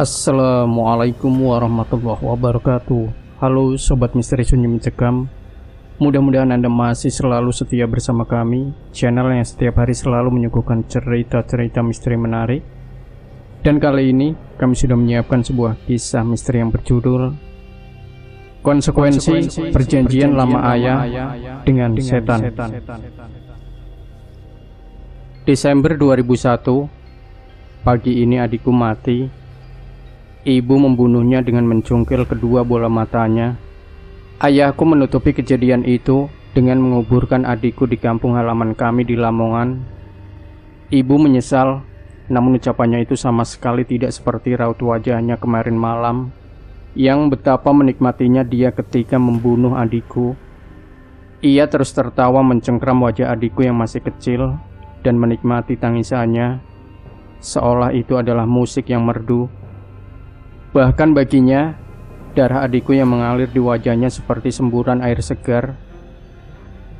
Assalamualaikum warahmatullahi wabarakatuh. Halo Sobat Misteri Sunyi Mencekam. Mudah-mudahan Anda masih selalu setia bersama kami, channel yang setiap hari selalu menyuguhkan cerita-cerita misteri menarik. Dan kali ini kami sudah menyiapkan sebuah kisah misteri yang berjudul Konsekuensi Perjanjian Lama Ayah dengan Setan. Desember 2001, pagi ini adikku mati. Ibu membunuhnya dengan mencungkil kedua bola matanya. Ayahku menutupi kejadian itu dengan menguburkan adikku di kampung halaman kami di Lamongan. Ibu menyesal, namun ucapannya itu sama sekali tidak seperti raut wajahnya kemarin malam, yang betapa menikmatinya dia ketika membunuh adikku. Ia terus tertawa mencengkram wajah adikku yang masih kecil dan menikmati tangisannya, seolah itu adalah musik yang merdu. Bahkan baginya, darah adikku yang mengalir di wajahnya seperti semburan air segar.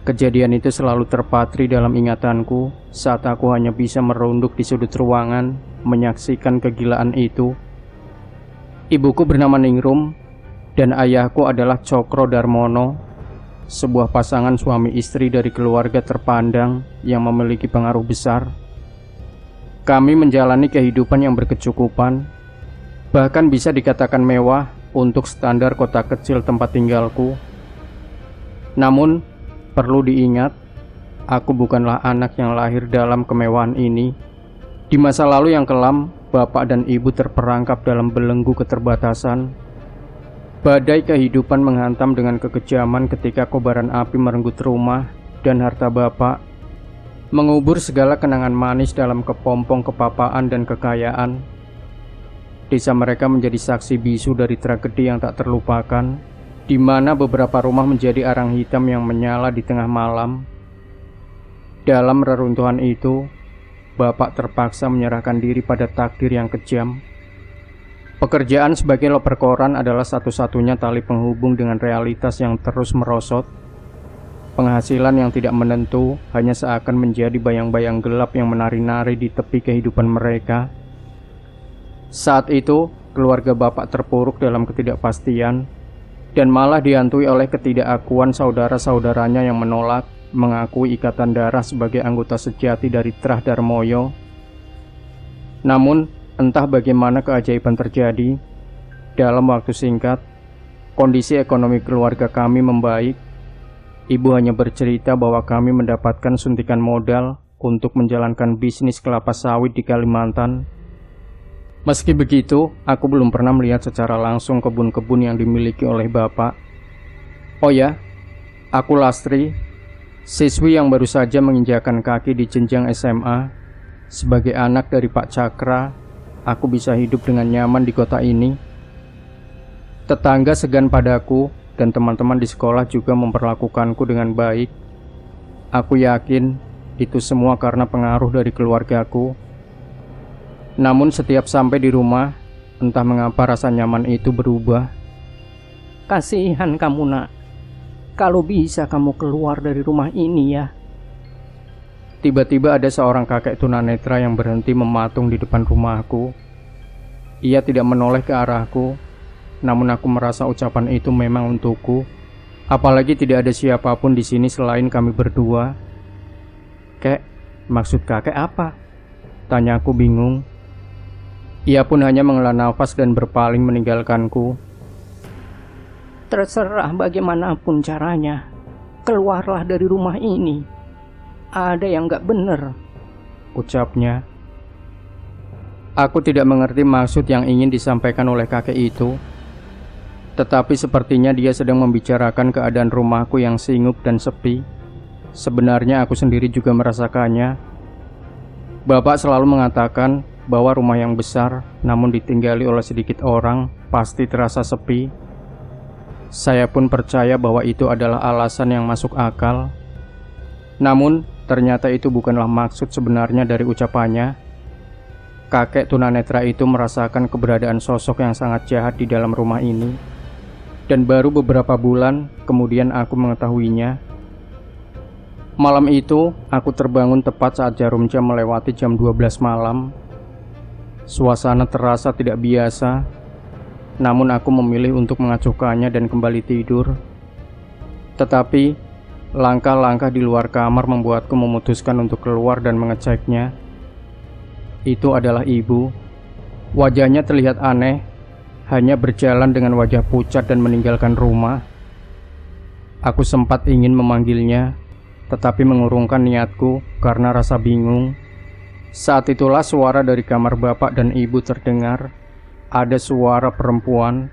Kejadian itu selalu terpatri dalam ingatanku saat aku hanya bisa merunduk di sudut ruangan menyaksikan kegilaan itu. Ibuku bernama Ningrum dan ayahku adalah Cokro Darmono, sebuah pasangan suami istri dari keluarga terpandang yang memiliki pengaruh besar. Kami menjalani kehidupan yang berkecukupan, bahkan bisa dikatakan mewah untuk standar kota kecil tempat tinggalku. Namun, perlu diingat, aku bukanlah anak yang lahir dalam kemewahan ini. Di masa lalu yang kelam, bapak dan ibu terperangkap dalam belenggu keterbatasan. Badai kehidupan menghantam dengan kekejaman ketika kobaran api merenggut rumah dan harta bapak, mengubur segala kenangan manis dalam kepompong kepapaan dan kekayaan. Desa mereka menjadi saksi bisu dari tragedi yang tak terlupakan, di mana beberapa rumah menjadi arang hitam yang menyala di tengah malam. Dalam reruntuhan itu, bapak terpaksa menyerahkan diri pada takdir yang kejam. Pekerjaan sebagai loper koran adalah satu-satunya tali penghubung dengan realitas yang terus merosot. Penghasilan yang tidak menentu hanya seakan menjadi bayang-bayang gelap yang menari-nari di tepi kehidupan mereka. Saat itu, keluarga bapak terpuruk dalam ketidakpastian dan malah dihantui oleh ketidakakuan saudara-saudaranya yang menolak mengakui ikatan darah sebagai anggota sejati dari Trah Darmoyo. Namun, entah bagaimana keajaiban terjadi, dalam waktu singkat, kondisi ekonomi keluarga kami membaik. Ibu hanya bercerita bahwa kami mendapatkan suntikan modal untuk menjalankan bisnis kelapa sawit di Kalimantan. Meski begitu, aku belum pernah melihat secara langsung kebun-kebun yang dimiliki oleh bapak. Oh ya, aku Lastri, siswi yang baru saja menginjakkan kaki di jenjang SMA. Sebagai anak dari Pak Cakra, aku bisa hidup dengan nyaman di kota ini. Tetangga segan padaku dan teman-teman di sekolah juga memperlakukanku dengan baik. Aku yakin itu semua karena pengaruh dari keluargaku. Namun setiap sampai di rumah, entah mengapa rasa nyaman itu berubah. Kasihan kamu nak, kalau bisa kamu keluar dari rumah ini ya. Tiba-tiba ada seorang kakek tunanetra yang berhenti mematung di depan rumahku. Ia tidak menoleh ke arahku, namun aku merasa ucapan itu memang untukku. Apalagi tidak ada siapapun di sini selain kami berdua. Kek, maksud kakek apa? Tanyaku bingung. Ia pun hanya menghela nafas dan berpaling meninggalkanku. Terserah bagaimanapun caranya, keluarlah dari rumah ini. Ada yang gak bener, ucapnya. Aku tidak mengerti maksud yang ingin disampaikan oleh kakek itu. Tetapi sepertinya dia sedang membicarakan keadaan rumahku yang singup dan sepi. Sebenarnya aku sendiri juga merasakannya. Bapak selalu mengatakan bahwa rumah yang besar namun ditinggali oleh sedikit orang pasti terasa sepi. Saya pun percaya bahwa itu adalah alasan yang masuk akal. Namun ternyata itu bukanlah maksud sebenarnya dari ucapannya. Kakek tunanetra itu merasakan keberadaan sosok yang sangat jahat di dalam rumah ini. Dan baru beberapa bulan kemudian aku mengetahuinya. Malam itu, aku terbangun tepat saat jarum jam melewati jam 12 malam. Suasana terasa tidak biasa, namun aku memilih untuk mengacuhkannya dan kembali tidur. Tetapi, langkah-langkah di luar kamar membuatku memutuskan untuk keluar dan mengeceknya. Itu adalah ibu. Wajahnya terlihat aneh, hanya berjalan dengan wajah pucat dan meninggalkan rumah. Aku sempat ingin memanggilnya, tetapi mengurungkan niatku karena rasa bingung. Saat itulah suara dari kamar bapak dan ibu terdengar. Ada suara perempuan.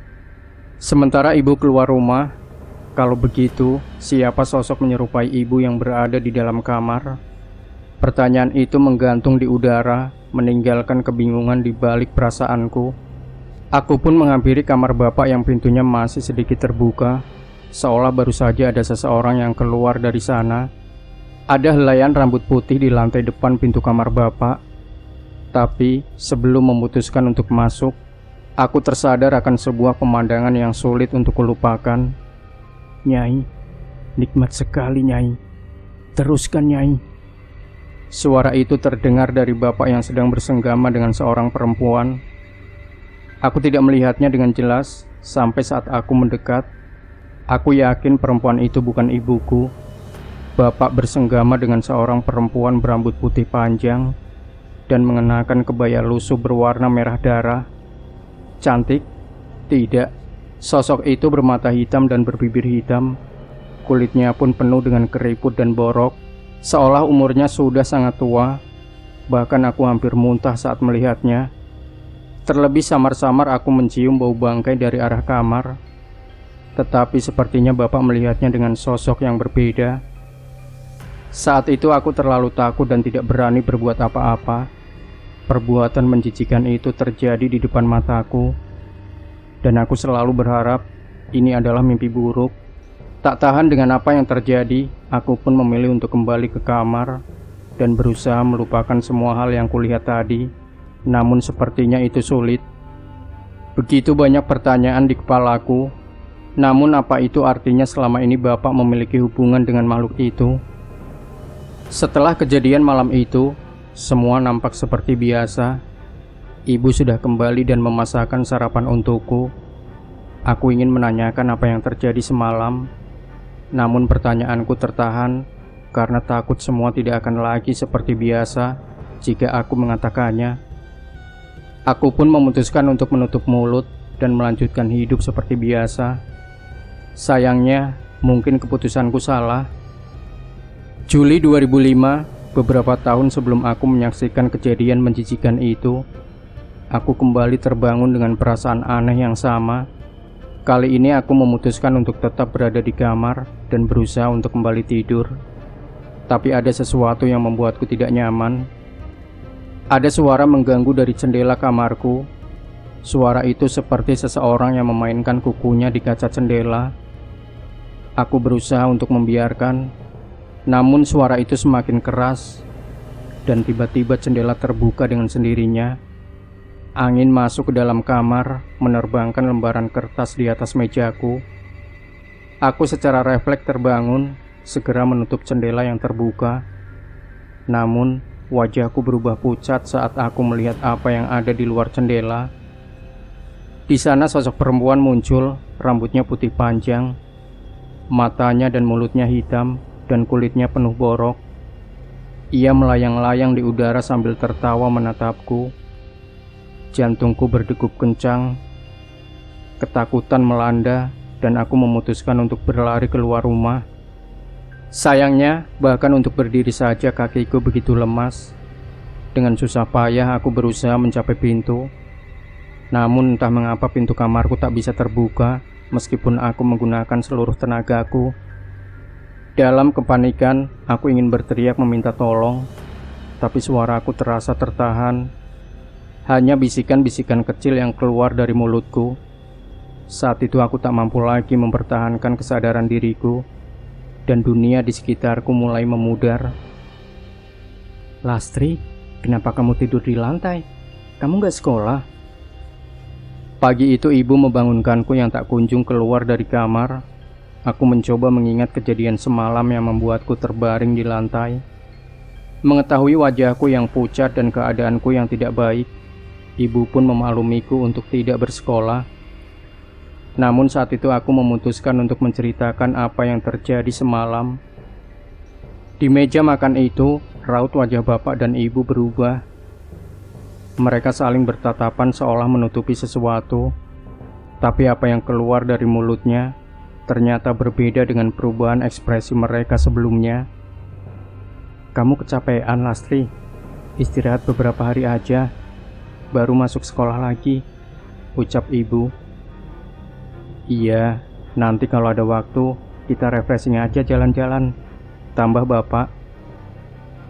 Sementara ibu keluar rumah. Kalau begitu, siapa sosok menyerupai ibu yang berada di dalam kamar? Pertanyaan itu menggantung di udara, meninggalkan kebingungan di balik perasaanku. Aku pun menghampiri kamar bapak yang pintunya masih sedikit terbuka, seolah baru saja ada seseorang yang keluar dari sana. Ada helaian rambut putih di lantai depan pintu kamar bapak. Tapi sebelum memutuskan untuk masuk, aku tersadar akan sebuah pemandangan yang sulit untuk kulupakan. Nyai, nikmat sekali Nyai. Teruskan Nyai. Suara itu terdengar dari bapak yang sedang bersenggama dengan seorang perempuan. Aku tidak melihatnya dengan jelas sampai saat aku mendekat. Aku yakin perempuan itu bukan ibuku. Bapak bersenggama dengan seorang perempuan berambut putih panjang dan mengenakan kebaya lusuh berwarna merah darah. Cantik? Tidak. Sosok itu bermata hitam dan berbibir hitam. Kulitnya pun penuh dengan keriput dan borok, seolah umurnya sudah sangat tua. Bahkan aku hampir muntah saat melihatnya. Terlebih samar-samar aku mencium bau bangkai dari arah kamar. Tetapi sepertinya bapak melihatnya dengan sosok yang berbeda. Saat itu aku terlalu takut dan tidak berani berbuat apa-apa. Perbuatan menjijikan itu terjadi di depan mataku, dan aku selalu berharap ini adalah mimpi buruk. Tak tahan dengan apa yang terjadi, aku pun memilih untuk kembali ke kamar dan berusaha melupakan semua hal yang kulihat tadi. Namun sepertinya itu sulit. Begitu banyak pertanyaan di kepalaku. Namun apa itu artinya selama ini bapak memiliki hubungan dengan makhluk itu? Setelah kejadian malam itu, semua nampak seperti biasa. Ibu sudah kembali dan memasakkan sarapan untukku. Aku ingin menanyakan apa yang terjadi semalam, namun pertanyaanku tertahan karena takut semua tidak akan lagi seperti biasa jika aku mengatakannya. Aku pun memutuskan untuk menutup mulut dan melanjutkan hidup seperti biasa. Sayangnya, mungkin keputusanku salah. Juli 2005, beberapa tahun sebelum aku menyaksikan kejadian menjijikan itu, aku kembali terbangun dengan perasaan aneh yang sama. Kali ini aku memutuskan untuk tetap berada di kamar dan berusaha untuk kembali tidur. Tapi ada sesuatu yang membuatku tidak nyaman. Ada suara mengganggu dari jendela kamarku. Suara itu seperti seseorang yang memainkan kukunya di kaca jendela. Aku berusaha untuk membiarkan, namun suara itu semakin keras, dan tiba-tiba jendela terbuka dengan sendirinya. Angin masuk ke dalam kamar, menerbangkan lembaran kertas di atas mejaku. Aku secara refleks terbangun, segera menutup jendela yang terbuka. Namun, wajahku berubah pucat saat aku melihat apa yang ada di luar jendela. Di sana sosok perempuan muncul, rambutnya putih panjang, matanya dan mulutnya hitam, dan kulitnya penuh borok. Ia melayang-layang di udara sambil tertawa menatapku. Jantungku berdegup kencang. Ketakutan melanda dan aku memutuskan untuk berlari keluar rumah. Sayangnya, bahkan untuk berdiri saja kakiku begitu lemas. Dengan susah payah aku berusaha mencapai pintu. Namun entah mengapa pintu kamarku tak bisa terbuka meskipun aku menggunakan seluruh tenagaku. Dalam kepanikan, aku ingin berteriak meminta tolong, tapi suaraku terasa tertahan. Hanya bisikan-bisikan kecil yang keluar dari mulutku. Saat itu aku tak mampu lagi mempertahankan kesadaran diriku, dan dunia di sekitarku mulai memudar. Lastri, kenapa kamu tidur di lantai? Kamu gak sekolah? Pagi itu ibu membangunkanku yang tak kunjung keluar dari kamar. Aku mencoba mengingat kejadian semalam yang membuatku terbaring di lantai. Mengetahui wajahku yang pucat dan keadaanku yang tidak baik, ibu pun memaklumiku untuk tidak bersekolah. Namun saat itu aku memutuskan untuk menceritakan apa yang terjadi semalam. Di meja makan itu, raut wajah bapak dan ibu berubah. Mereka saling bertatapan seolah menutupi sesuatu. Tapi apa yang keluar dari mulutnya ternyata berbeda dengan perubahan ekspresi mereka sebelumnya. "Kamu kecapean, Lastri. Istirahat beberapa hari aja, baru masuk sekolah lagi," ucap ibu. "Iya, nanti kalau ada waktu kita refreshing aja jalan-jalan," tambah bapak.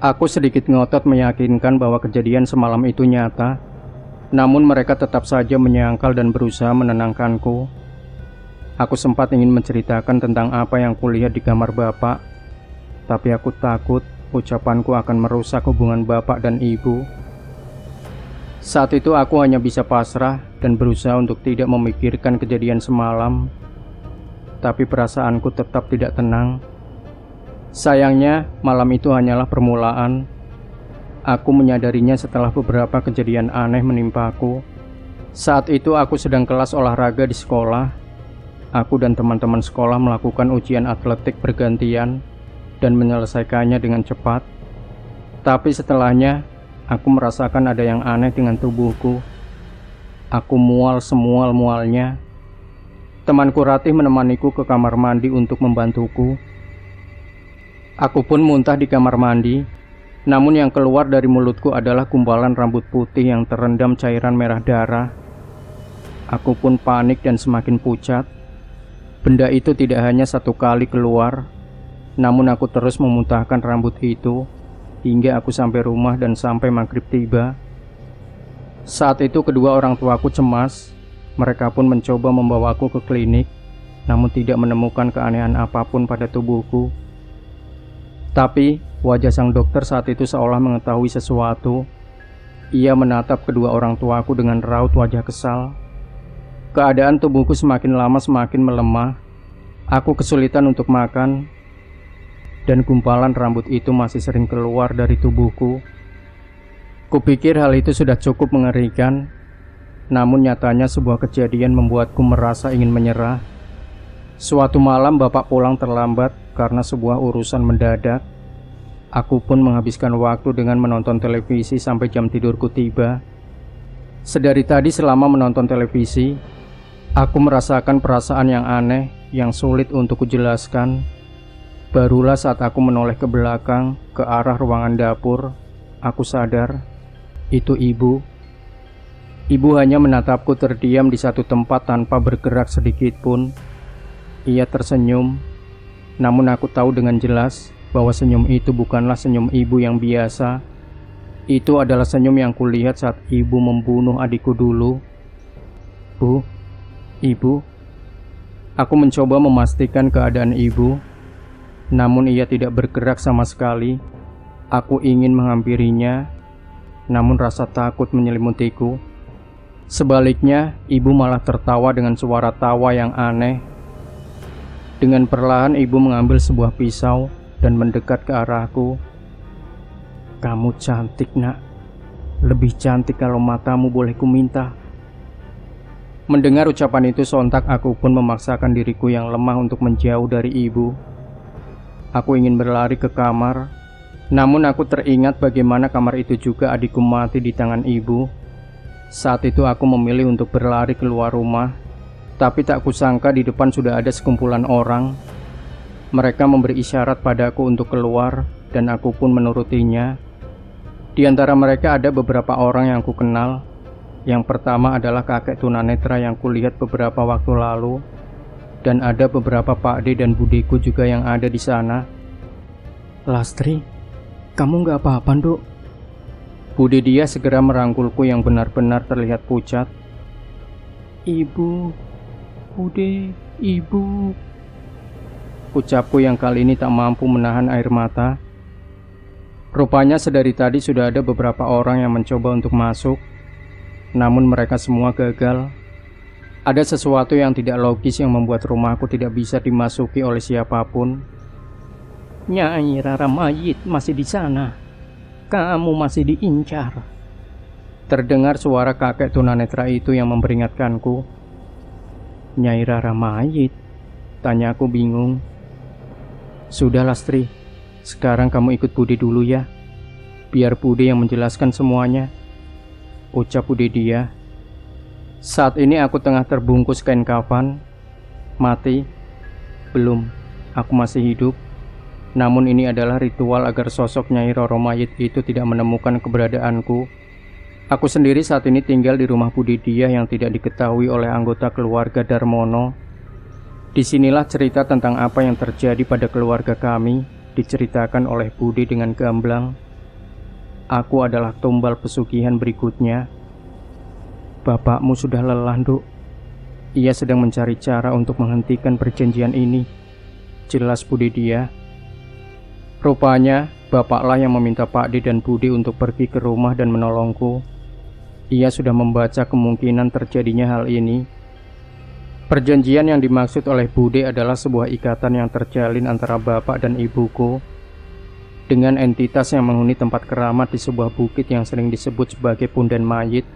Aku sedikit ngotot meyakinkan bahwa kejadian semalam itu nyata. Namun mereka tetap saja menyangkal dan berusaha menenangkanku. Aku sempat ingin menceritakan tentang apa yang kulihat di kamar bapak, tapi aku takut ucapanku akan merusak hubungan bapak dan ibu. Saat itu aku hanya bisa pasrah dan berusaha untuk tidak memikirkan kejadian semalam. Tapi perasaanku tetap tidak tenang. Sayangnya, malam itu hanyalah permulaan. Aku menyadarinya setelah beberapa kejadian aneh menimpaku. Saat itu aku sedang kelas olahraga di sekolah. Aku dan teman-teman sekolah melakukan ujian atletik bergantian dan menyelesaikannya dengan cepat. Tapi setelahnya, aku merasakan ada yang aneh dengan tubuhku. Aku mual semual-mualnya. Temanku Ratih menemaniku ke kamar mandi untuk membantuku. Aku pun muntah di kamar mandi. Namun yang keluar dari mulutku adalah gumpalan rambut putih yang terendam cairan merah darah. Aku pun panik dan semakin pucat. Benda itu tidak hanya satu kali keluar, namun aku terus memuntahkan rambut itu hingga aku sampai rumah dan sampai maghrib tiba. Saat itu kedua orang tuaku cemas. Mereka pun mencoba membawaku ke klinik, namun tidak menemukan keanehan apapun pada tubuhku. Tapi wajah sang dokter saat itu seolah mengetahui sesuatu. Ia menatap kedua orang tuaku dengan raut wajah kesal. Keadaan tubuhku semakin lama semakin melemah. Aku kesulitan untuk makan, dan gumpalan rambut itu masih sering keluar dari tubuhku. Kupikir hal itu sudah cukup mengerikan, namun nyatanya sebuah kejadian membuatku merasa ingin menyerah. Suatu malam bapak pulang terlambat karena sebuah urusan mendadak. Aku pun menghabiskan waktu dengan menonton televisi sampai jam tidurku tiba. Sedari tadi selama menonton televisi, aku merasakan perasaan yang aneh yang sulit untuk kujelaskan. Barulah saat aku menoleh ke belakang ke arah ruangan dapur, aku sadar itu ibu. Ibu hanya menatapku terdiam di satu tempat tanpa bergerak sedikit pun. Ia tersenyum, namun aku tahu dengan jelas bahwa senyum itu bukanlah senyum ibu yang biasa. Itu adalah senyum yang kulihat saat ibu membunuh adikku dulu. "Bu, ibu." Aku mencoba memastikan keadaan ibu, namun ia tidak bergerak sama sekali. Aku ingin menghampirinya, namun rasa takut menyelimutiku. Sebaliknya, ibu malah tertawa dengan suara tawa yang aneh. Dengan perlahan ibu mengambil sebuah pisau dan mendekat ke arahku. "Kamu cantik, Nak. Lebih cantik kalau matamu boleh kuminta." Mendengar ucapan itu sontak aku pun memaksakan diriku yang lemah untuk menjauh dari ibu. Aku ingin berlari ke kamar, namun aku teringat bagaimana kamar itu juga adikku mati di tangan ibu. Saat itu aku memilih untuk berlari keluar rumah, tapi tak kusangka di depan sudah ada sekumpulan orang. Mereka memberi isyarat padaku untuk keluar dan aku pun menurutinya. Di antara mereka ada beberapa orang yang aku kenal. Yang pertama adalah kakek tunanetra yang kulihat beberapa waktu lalu, dan ada beberapa pakde dan budeku juga yang ada di sana. "Lastri, kamu gak apa-apa, Nduk?" Bude dia segera merangkulku yang benar-benar terlihat pucat. "Ibu, Bude, ibu," ucapku yang kali ini tak mampu menahan air mata. Rupanya sedari tadi sudah ada beberapa orang yang mencoba untuk masuk, namun mereka semua gagal. Ada sesuatu yang tidak logis yang membuat rumahku tidak bisa dimasuki oleh siapapun. "Nyai Rara mayit masih di sana. Kamu masih diincar." Terdengar suara kakek tunanetra itu yang memperingatkanku. "Nyai Rara mayit?" Tanyaku bingung. "Sudah Lastri, sekarang kamu ikut Bude dulu ya. Biar Bude yang menjelaskan semuanya," ucap Bude dia. Saat ini aku tengah terbungkus kain kafan. Mati? Belum, aku masih hidup. Namun ini adalah ritual agar sosok Nyai Roro mayit itu tidak menemukan keberadaanku. Aku sendiri saat ini tinggal di rumah Bude dia yang tidak diketahui oleh anggota keluarga Darmono. Disinilah cerita tentang apa yang terjadi pada keluarga kami diceritakan oleh Bude dengan gamblang. Aku adalah tumbal pesugihan berikutnya. "Bapakmu sudah lelah, Nduk. Ia sedang mencari cara untuk menghentikan perjanjian ini," jelas Bude dia. Rupanya bapaklah yang meminta Pak D dan Bude untuk pergi ke rumah dan menolongku. Ia sudah membaca kemungkinan terjadinya hal ini. Perjanjian yang dimaksud oleh Bude adalah sebuah ikatan yang terjalin antara bapak dan ibuku dengan entitas yang menghuni tempat keramat di sebuah bukit yang sering disebut sebagai Punden Mayit.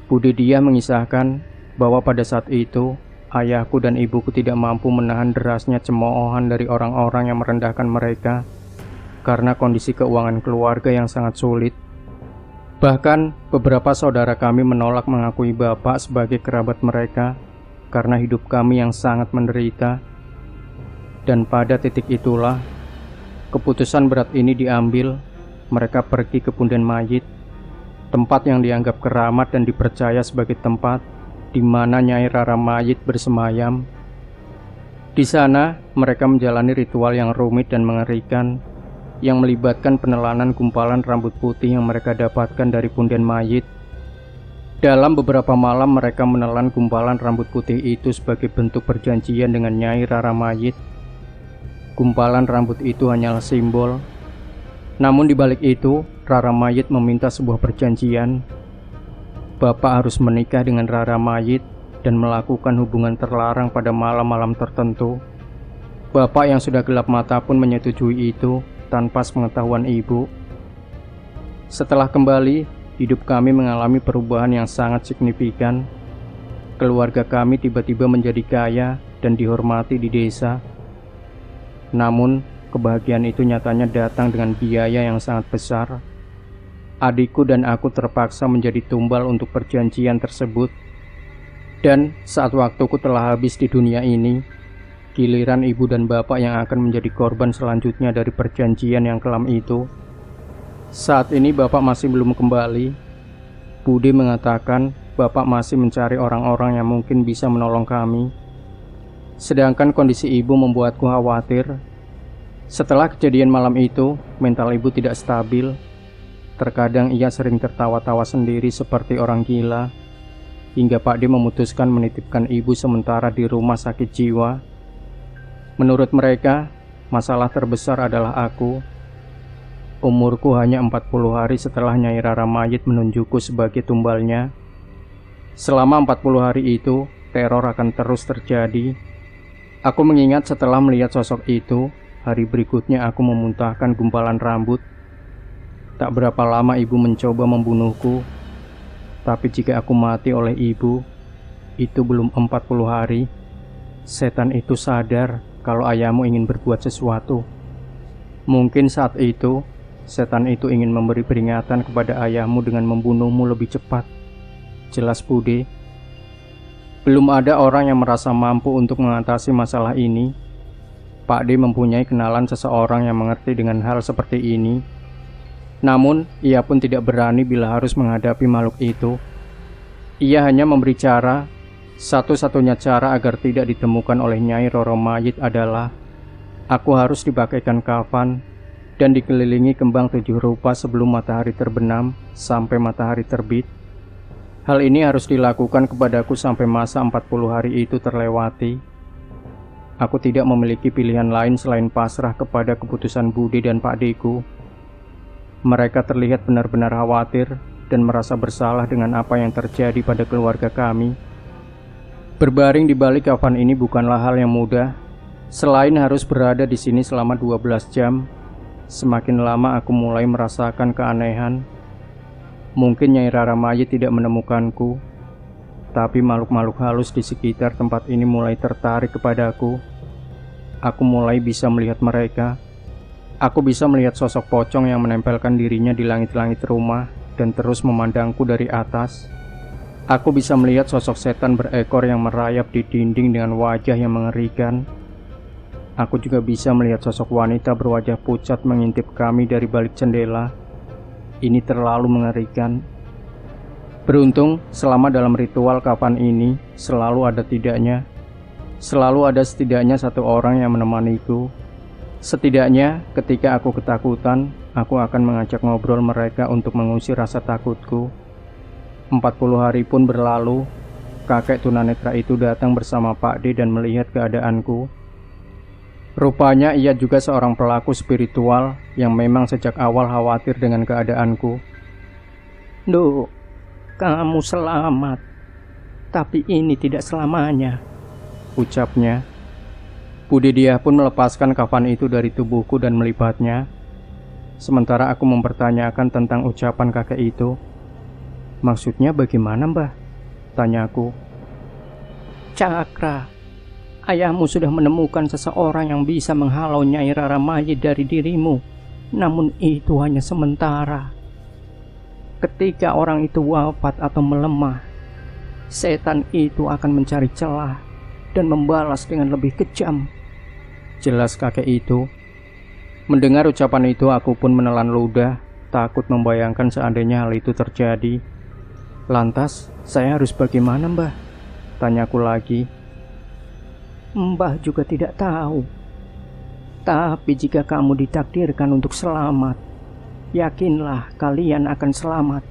Bude dia mengisahkan bahwa pada saat itu ayahku dan ibuku tidak mampu menahan derasnya cemoohan dari orang-orang yang merendahkan mereka karena kondisi keuangan keluarga yang sangat sulit. Bahkan beberapa saudara kami menolak mengakui bapak sebagai kerabat mereka karena hidup kami yang sangat menderita. Dan pada titik itulah keputusan berat ini diambil. Mereka pergi ke Punden Mayit, tempat yang dianggap keramat dan dipercaya sebagai tempat di mana Nyai Rara mayit bersemayam. Di sana mereka menjalani ritual yang rumit dan mengerikan yang melibatkan penelanan gumpalan rambut putih yang mereka dapatkan dari punden mayit. Dalam beberapa malam mereka menelan gumpalan rambut putih itu sebagai bentuk perjanjian dengan Nyai Rara mayit. Gumpalan rambut itu hanyalah simbol. Namun di balik itu, Rara mayit meminta sebuah perjanjian. Bapak harus menikah dengan Rara mayit dan melakukan hubungan terlarang pada malam-malam tertentu. Bapak yang sudah gelap mata pun menyetujui itu tanpa sepengetahuan ibu. Setelah kembali, hidup kami mengalami perubahan yang sangat signifikan. Keluarga kami tiba-tiba menjadi kaya dan dihormati di desa. Namun, kebahagiaan itu nyatanya datang dengan biaya yang sangat besar. Adikku dan aku terpaksa menjadi tumbal untuk perjanjian tersebut. Dan saat waktuku telah habis di dunia ini, giliran ibu dan bapak yang akan menjadi korban selanjutnya dari perjanjian yang kelam itu. Saat ini bapak masih belum kembali. Bude mengatakan bapak masih mencari orang-orang yang mungkin bisa menolong kami. Sedangkan kondisi ibu membuatku khawatir. Setelah kejadian malam itu, mental ibu tidak stabil. Terkadang ia sering tertawa-tawa sendiri seperti orang gila. Hingga Pak D memutuskan menitipkan ibu sementara di rumah sakit jiwa. Menurut mereka, masalah terbesar adalah aku. Umurku hanya 40 hari setelah Nyai Rara mayit menunjukku sebagai tumbalnya. Selama 40 hari itu, teror akan terus terjadi. Aku mengingat setelah melihat sosok itu, hari berikutnya aku memuntahkan gumpalan rambut. Tak berapa lama ibu mencoba membunuhku. Tapi jika aku mati oleh ibu, itu belum 40 hari. Setan itu sadar kalau ayahmu ingin berbuat sesuatu. Mungkin saat itu, setan itu ingin memberi peringatan kepada ayahmu dengan membunuhmu lebih cepat. Jelas Bude. Belum ada orang yang merasa mampu untuk mengatasi masalah ini. Pak D mempunyai kenalan seseorang yang mengerti dengan hal seperti ini. Namun, ia pun tidak berani bila harus menghadapi makhluk itu. Ia hanya memberi cara. Satu-satunya cara agar tidak ditemukan oleh Nyai Roro mayit adalah aku harus dipakaikan kafan dan dikelilingi kembang 7 rupa sebelum matahari terbenam sampai matahari terbit. Hal ini harus dilakukan kepadaku sampai masa 40 hari itu terlewati. Aku tidak memiliki pilihan lain selain pasrah kepada keputusan Bude dan Pak D-ku. Mereka terlihat benar-benar khawatir dan merasa bersalah dengan apa yang terjadi pada keluarga kami. Berbaring di balik kafan ini bukanlah hal yang mudah. Selain harus berada di sini selama 12 jam, semakin lama aku mulai merasakan keanehan. Mungkin Nyai Rara Mayit tidak menemukanku, tapi makhluk-makhluk halus di sekitar tempat ini mulai tertarik kepadaku. Aku mulai bisa melihat mereka. Aku bisa melihat sosok pocong yang menempelkan dirinya di langit-langit rumah dan terus memandangku dari atas. Aku bisa melihat sosok setan berekor yang merayap di dinding dengan wajah yang mengerikan. Aku juga bisa melihat sosok wanita berwajah pucat mengintip kami dari balik jendela. Ini terlalu mengerikan. Beruntung, selama dalam ritual kafan ini, selalu ada setidaknya satu orang yang menemaniku. Setidaknya, ketika aku ketakutan, aku akan mengajak ngobrol mereka untuk mengusir rasa takutku. 40 hari pun berlalu, kakek tunanetra itu datang bersama Pak D dan melihat keadaanku. Rupanya ia juga seorang pelaku spiritual yang memang sejak awal khawatir dengan keadaanku. "Duh, kamu selamat. Tapi ini tidak selamanya," ucapnya. Budidia pun melepaskan kafan itu dari tubuhku dan melibatnya. Sementara aku mempertanyakan tentang ucapan kakek itu. "Maksudnya bagaimana, Mbah?" tanyaku. "Cakra, ayahmu sudah menemukan seseorang yang bisa menghalau Nyai Rara Mayit dari dirimu. Namun itu hanya sementara. Ketika orang itu wafat atau melemah, setan itu akan mencari celah dan membalas dengan lebih kejam," jelas kakek itu. Mendengar ucapan itu, aku pun menelan ludah, takut membayangkan seandainya hal itu terjadi. "Lantas, saya harus bagaimana, Mbah?" tanyaku lagi. "Mbah juga tidak tahu. Tapi jika kamu ditakdirkan untuk selamat, yakinlah kalian akan selamat.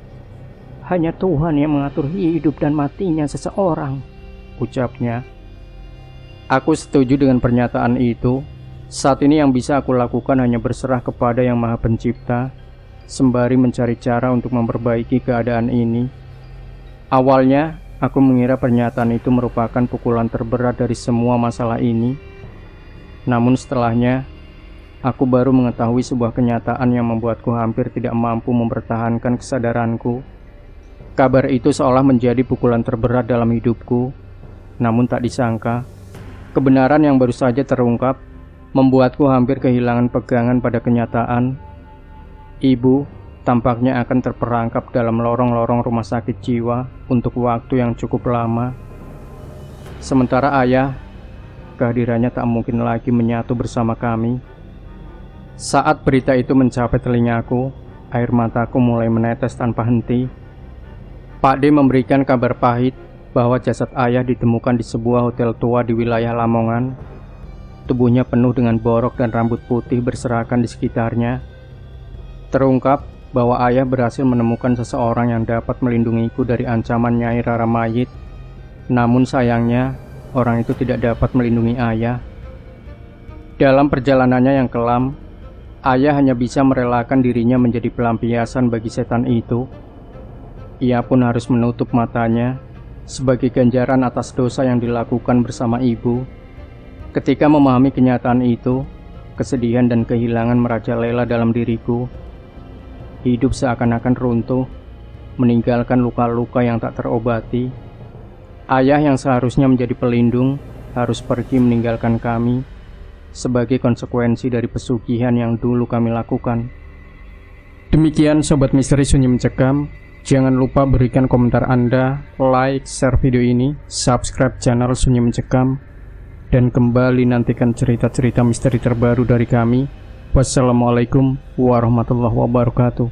Hanya Tuhan yang mengatur hidup dan matinya seseorang," ucapnya. Aku setuju dengan pernyataan itu. Saat ini yang bisa aku lakukan hanya berserah kepada Yang Maha Pencipta, sembari mencari cara untuk memperbaiki keadaan ini. Awalnya, aku mengira pernyataan itu merupakan pukulan terberat dari semua masalah ini. Namun setelahnya, aku baru mengetahui sebuah kenyataan yang membuatku hampir tidak mampu mempertahankan kesadaranku. Kabar itu seolah menjadi pukulan terberat dalam hidupku. Namun tak disangka, kebenaran yang baru saja terungkap membuatku hampir kehilangan pegangan pada kenyataan. Ibu tampaknya akan terperangkap dalam lorong-lorong rumah sakit jiwa untuk waktu yang cukup lama. Sementara ayah, kehadirannya tak mungkin lagi menyatu bersama kami. Saat berita itu mencapai telingaku, air mataku mulai menetes tanpa henti. Pak D memberikan kabar pahit bahwa jasad ayah ditemukan di sebuah hotel tua di wilayah Lamongan. Tubuhnya penuh dengan borok dan rambut putih berserakan di sekitarnya. Terungkap bahwa ayah berhasil menemukan seseorang yang dapat melindungiku dari ancaman Nyai Rara Mayit. Namun sayangnya, orang itu tidak dapat melindungi ayah. Dalam perjalanannya yang kelam, ayah hanya bisa merelakan dirinya menjadi pelampiasan bagi setan itu. Ia pun harus menutup matanya sebagai ganjaran atas dosa yang dilakukan bersama ibu. Ketika memahami kenyataan itu, kesedihan dan kehilangan merajalela dalam diriku. Hidup seakan-akan runtuh, meninggalkan luka-luka yang tak terobati. Ayah yang seharusnya menjadi pelindung harus pergi meninggalkan kami sebagai konsekuensi dari pesugihan yang dulu kami lakukan. Demikian Sobat Misteri Sunyi Mencekam. Jangan lupa berikan komentar Anda, like, share video ini, subscribe channel Sunyi Mencekam, dan kembali nantikan cerita-cerita misteri terbaru dari kami. Wassalamualaikum warahmatullahi wabarakatuh.